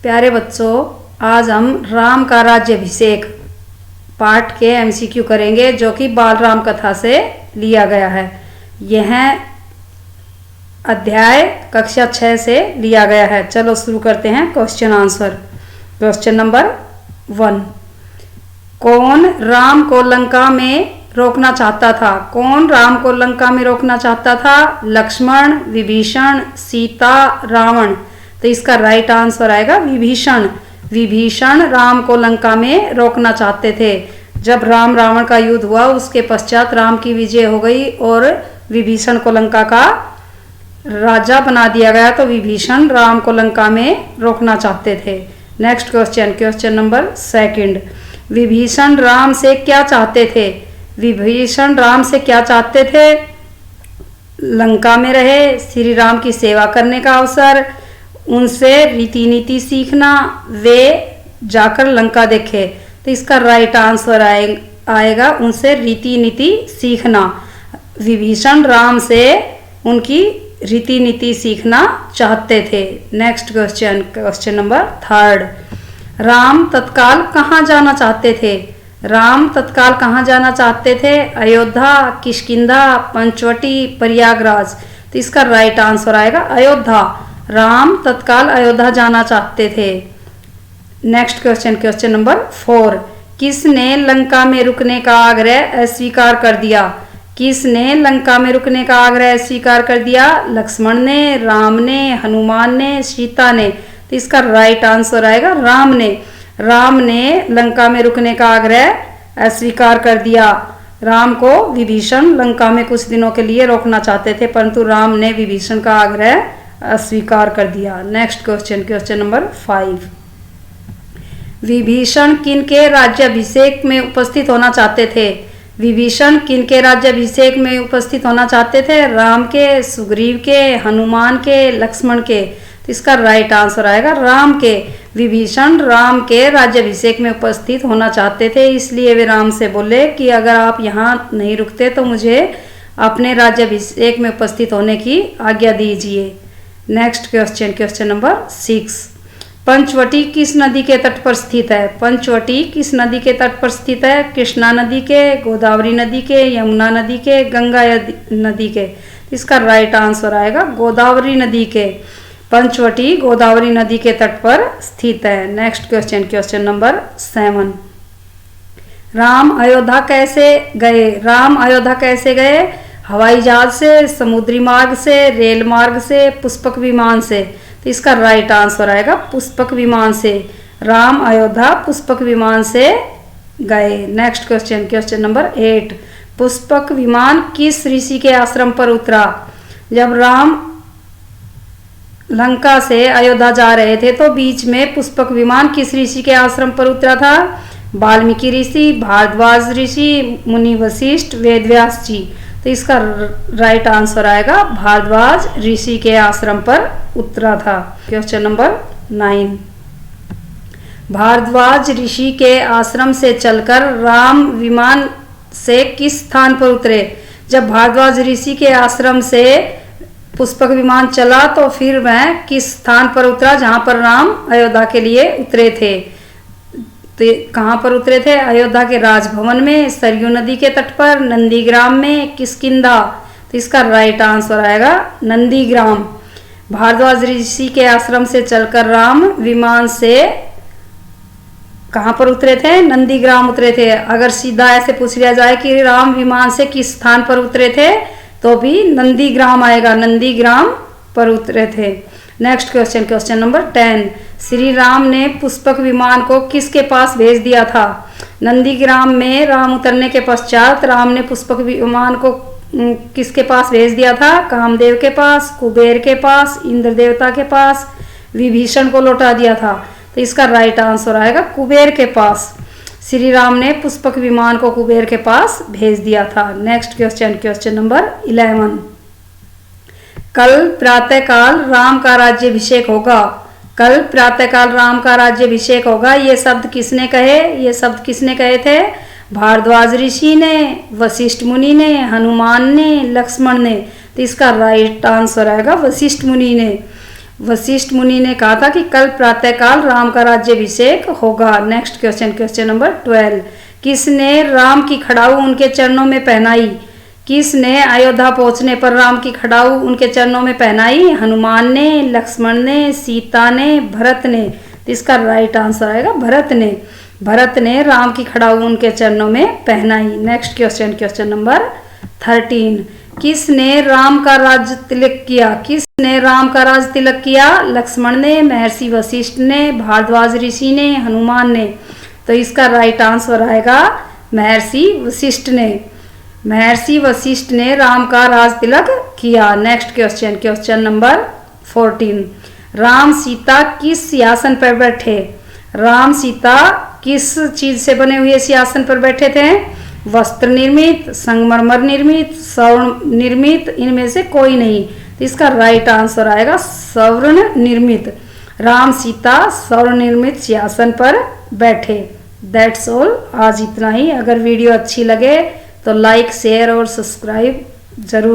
प्यारे बच्चों, आज हम राम का राज्याभिषेक पाठ के एमसीक्यू करेंगे जो कि बाल राम कथा से लिया गया है। यह अध्याय कक्षा 6 से लिया गया है। चलो शुरू करते हैं क्वेश्चन आंसर। क्वेश्चन नंबर 1, कौन राम को लंका में रोकना चाहता था? कौन राम को लंका में रोकना चाहता था? लक्ष्मण, विभीषण, सीता, रावण। तो इसका राइट आंसर आएगा विभीषण। विभीषण राम को लंका में रोकना चाहते थे। जब राम रावण का युद्ध हुआ उसके पश्चात राम की विजय हो गई और विभीषण को लंका का राजा बना दिया गया, तो विभीषण राम को लंका में रोकना चाहते थे। Next question, question number 2, Vibhishan Ram से क्या चाहते थे? विभीषण राम से क्या चाहते थे? लंका में रहे, श्री राम की सेवा करने का अवसर, उनसे रीति नीति सीखना, वे जाकर लंका देखे। तो इसका राइट आंसर आएगा उनसे रीति नीति सीखना। विभीषण राम से उनकी रीति नीति सीखना चाहते थे। Next question, question number 3, Ram तत्काल कहाँ जाना चाहते थे? राम तत्काल कहाँ जाना चाहते थे? अयोध्या, किष्किंधा, पंचवटी, प्रयागराज। तो इसका राइट आंसर आएगा अयोध्या। राम तत्काल अयोध्या जाना चाहते थे। नेक्स्ट क्वेश्चन, क्वेश्चन नंबर 4, किसने लंका में रुकने का आग्रह अस्वीकार कर दिया? किसने लंका में रुकने का आग्रह अस्वीकार कर दिया? लक्ष्मण ने, राम ने, हनुमान ने, सीता ने। तो इसका राइट आंसर आएगा राम ने। राम ने लंका में रुकने का आग्रह अस्वीकार कर दिया। राम को विभीषण लंका में कुछ दिनों के लिए रोकना चाहते थे, परंतु राम ने विभीषण का आग्रह अस्वीकार कर दिया। Next question, question number 5, Vibhishan किनके राज्याभिषेक में उपस्थित होना चाहते थे? विभीषण किनके राज्याभिषेक में उपस्थित होना चाहते थे? राम के, सुग्रीव के, हनुमान के, लक्ष्मण के। तो इसका राइट आंसर आएगा राम के। विभीषण राम के राज्याभिषेक में उपस्थित होना चाहते थे, इसलिए वे राम से बोले कि अगर आप यहाँ नहीं रुकते तो मुझे अपने राज्याभिषेक में उपस्थित होने की आज्ञा दीजिए। Next question, question number 6, Panchavati किस नदी के तट पर स्थित है? पंचवटी किस नदी के तट पर स्थित है? कृष्णा नदी के, गोदावरी नदी के, यमुना नदी के, गंगा नदी के। इसका राइट आंसर आएगा गोदावरी नदी के। पंचवटी गोदावरी नदी के तट पर स्थित है। Next question, question number 7, Ram Ayodhya कैसे गए? राम अयोध्या कैसे गए? हवाई जहाज से, समुद्री मार्ग से, रेल मार्ग से, पुष्पक विमान से। तो इसका राइट आंसर आएगा पुष्पक विमान से। राम अयोध्या पुष्पक विमान से गए। Next question, question number 8, Pushpak विमान किस ऋषि के आश्रम पर उतरा? जब राम लंका से अयोध्या जा रहे थे तो बीच में पुष्पक विमान किस ऋषि के आश्रम पर उतरा था? वाल्मीकि ऋषि, भारद्वाज ऋषि, मुनि वशिष्ठ, वेदव्यास जी। तो इसका राइट आंसर आएगा भारद्वाज ऋषि के आश्रम पर उतरा था। क्वेश्चन नंबर 9, भारद्वाज ऋषि के आश्रम से चलकर राम विमान से किस स्थान पर उतरे? जब भारद्वाज ऋषि के आश्रम से पुष्पक विमान चला तो फिर वह किस स्थान पर उतरा जहां पर राम अयोध्या के लिए उतरे थे? तो कहाँ पर उतरे थे? अयोध्या के राजभवन में, सरयू नदी के तट पर, नंदीग्राम में, किष्किंधा। तो इसका राइट आंसर आएगा नंदीग्राम। भारद्वाज ऋषि के आश्रम से चलकर राम विमान से कहाँ पर उतरे थे? नंदीग्राम उतरे थे। अगर सीधा ऐसे पूछ लिया जाए कि राम विमान से किस स्थान पर उतरे थे तो भी नंदीग्राम आएगा, नंदीग्राम पर उतरे थे। Next question, question number 10, Shri Ram ने पुष्पक विमान को किसके पास भेज दिया था? नंदीग्राम में राम उतरने के पश्चात राम ने पुष्पक विमान को किसके पास भेज दिया था? कामदेव के पास, कुबेर के पास, इंद्र देवता के पास, विभीषण को लौटा दिया था। तो इसका राइट आंसर आएगा कुबेर के पास। श्री राम ने पुष्पक विमान को कुबेर के पास भेज दिया था। नेक्स्ट क्वेश्चन, क्वेश्चन नंबर 11, कल प्रातःकाल राम का राज्याभिषेक होगा। कल प्रातःकाल राम का राज्याभिषेक होगा, ये शब्द किसने कहे? ये शब्द किसने कहे थे? भारद्वाज ऋषि ने, वशिष्ठ मुनि ने, हनुमान ने, लक्ष्मण ने। तो इसका राइट आंसर आएगा वशिष्ठ मुनि ने। वशिष्ठ मुनि ने कहा था कि कल प्रातःकाल राम का राज्याभिषेक होगा। Next question, question number 12। किसने राम की खड़ाऊ उनके चरणों में पहनाई? किसने अयोध्या पहुंचने पर राम की खड़ाऊ उनके चरणों में पहनाई? हनुमान ने, लक्ष्मण ने, सीता ने, भरत ने। तो इसका राइट आंसर आएगा भरत ने। भरत ने राम की खड़ाऊ उनके चरणों में पहनाई। Next question, question number 13। किसने राम का राज तिलक किया? किसने राम का राज तिलक किया? लक्ष्मण ने, महर्षि वशिष्ठ ने, भारद्वाज ऋषि ने, हनुमान ने। तो इसका राइट आंसर आएगा महर्षि वशिष्ठ ने। महर्षि वशिष्ठ ने राम का राज तिलक किया। Next question, question number 14। Ram Sita किस सिंहासन पर बैठे? राम सीता किस चीज से बने हुए सिंहासन पर बैठे थे? वस्त्र निर्मित, संगमरमर निर्मित, स्वर्ण निर्मित, इनमें से कोई नहीं। तो इसका राइट आंसर आएगा स्वर्ण निर्मित। राम सीता स्वर्ण निर्मित सिंहासन पर बैठे। दैट्स ऑल, आज इतना ही। अगर वीडियो अच्छी लगे तो लाइक, शेयर और सब्सक्राइब जरूर